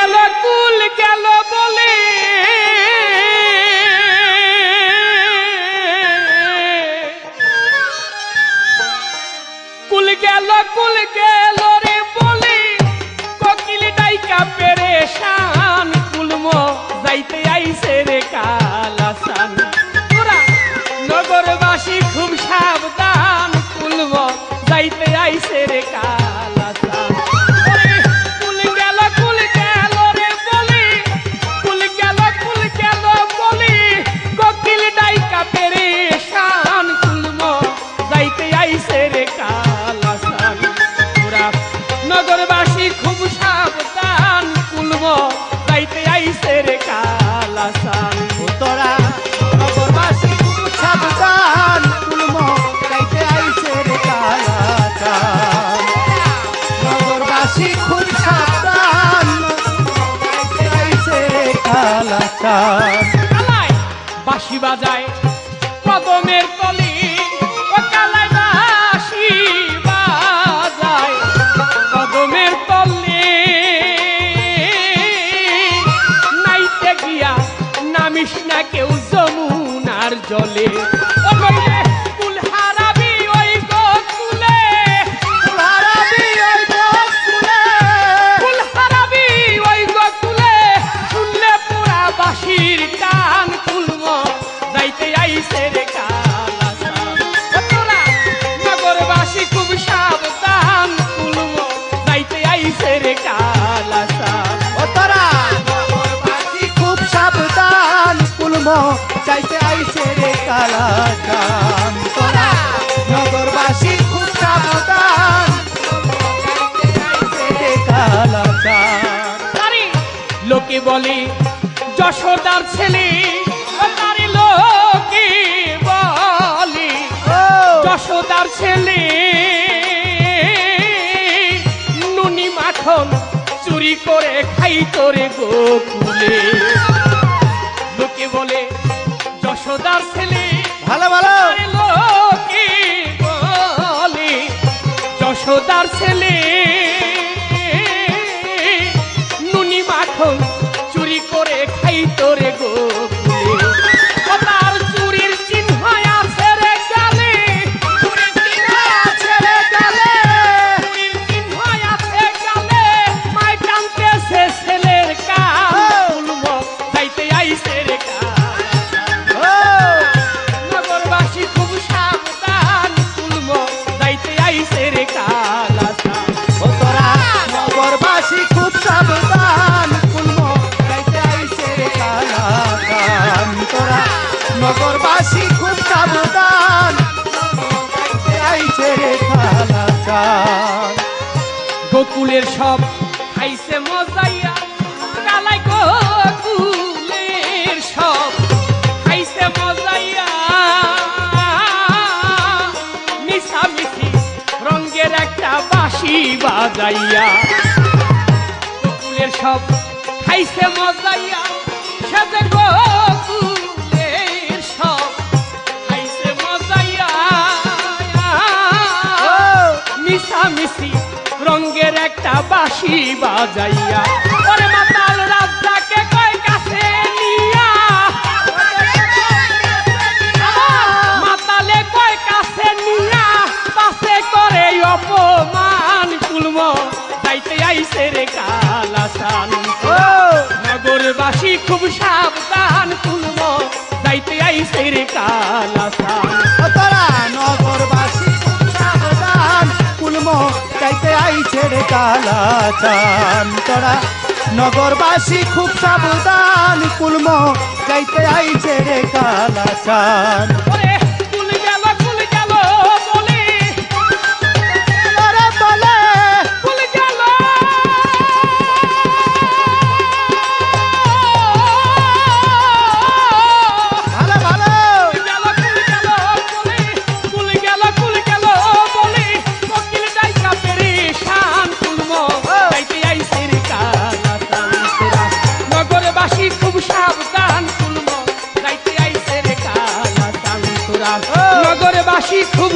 কুল গেল বলে কুল গেল রে বলে কোকিল ডাইকা পেরেশান কুলম যাইতে আইছে রে কালাসান তোরা নগরবাসী খুব সাবধান কুলম যাইতে আইছে রে কালাসান কুল গেল রে বলে কুল গেল বলে কোকিল ডাইকা পেরেশান কুলম যাইতে আইছে রে কালাসান তোরা নগরবাসী খুব সাবধান কুলম যাইতে আইছে রে কালাসান তোরা নগরবাসী খুব সাবধান কুলম যাইতে আইছে রে কালাসান নগরবাসী খুব সাবধান যাইতে আইছে রে কালাসান কালাই বাঁশি বাজায় কদমের তলে ও কালাই বাঁশি বাজায় কদমের তলে নাইতে গিয়া নামিস না কেউ যমুনার জলে ও নইলে কুল হারাবি ওই গোকুলে হারাবি ওই গোকুলে কুল হারাবি ওই গোকুলে শুনলে পুরা বাঁশির টান কুলম যাইতে আইছে রে কালাসান তোরা নগরবাসী খুব সাবধান কুলম যাইতে আইছে রে কালাসান ও তোরা নগরবাসী খুব সাবধান কুলম যাইতে আইছে রে কালাসান তোরা নগরবাসী খুব সাবধান যাইতে আইছে রে কালাসান তারে লোকে বলে যশোদার ছেলে ও তারে লোকে বলে যশোদার ছেলে নুনি মাখন চুরি করে খাই তোরে গোকুলে লোকে বলে যশোদার ছেলে ভালো ভালো তারে লোকে বলে যশোদার ছেলে নুনি মাখন চুরি করে খাই তোরে গোকুলে ও তার চুরির চিহ্ন আছে রে গালে চুরির চিহ্ন আছে রে গালে চুরির চিহ্ন আছে গালে মায় টানতেছে ছেলের কান কুলম যাইতে আইছে রে নগরবাসী খুব সাবধান কুলম যাইতে আইছে রে কালাসান ও তোরা নগরবাসী খুব সাবধান কুলম যাইতে আইছে রে কালাসান তোরা নগরবাসী খুব সাবধান যাইতে আইছে রে কালাসান গোকুলের সব খাইছে মজাইয়া কালাই গোকুলের সব খাইছে মজাইয়া মিশামিশি রঙের একটা বাঁশি বাজাইয়া গোকুলের সব খাইছে মজাইয়া সাজে গোকুলের সব খাইছে মজাইয়া মিশামিশি রঙের একটা বাঁশি বাজাইয়া ওরে মাতাল রাজাকে কয় কাছে নিয়া মাতালে কয় কাছে নিয়া পাশে করে অপমান কুলম যাইতে আইছে রে কালাসান নগরবাসী খুব সাবধান কুলম যাইতে আইছে রে কালাসান ও তোরা নগরবাসী খুব সাবধান কুলম যাইতে আইছে রে কালাসান তোরা নগরবাসী খুব সাবধান কুলম যাইতে আইছে রে কালাসান ওরে কুল গেল বলে ওরে বলে কুল গেল ভালো ভালো কুল গেল বলে কোকিল ডাইকা পেরেশান কুলম যাইতে আইছে রে কালাসান তোরা নগরবাসী খুব সাবধান কুলম যাইতে আইছে রে কালাসান তোরা নগরবাসী খুব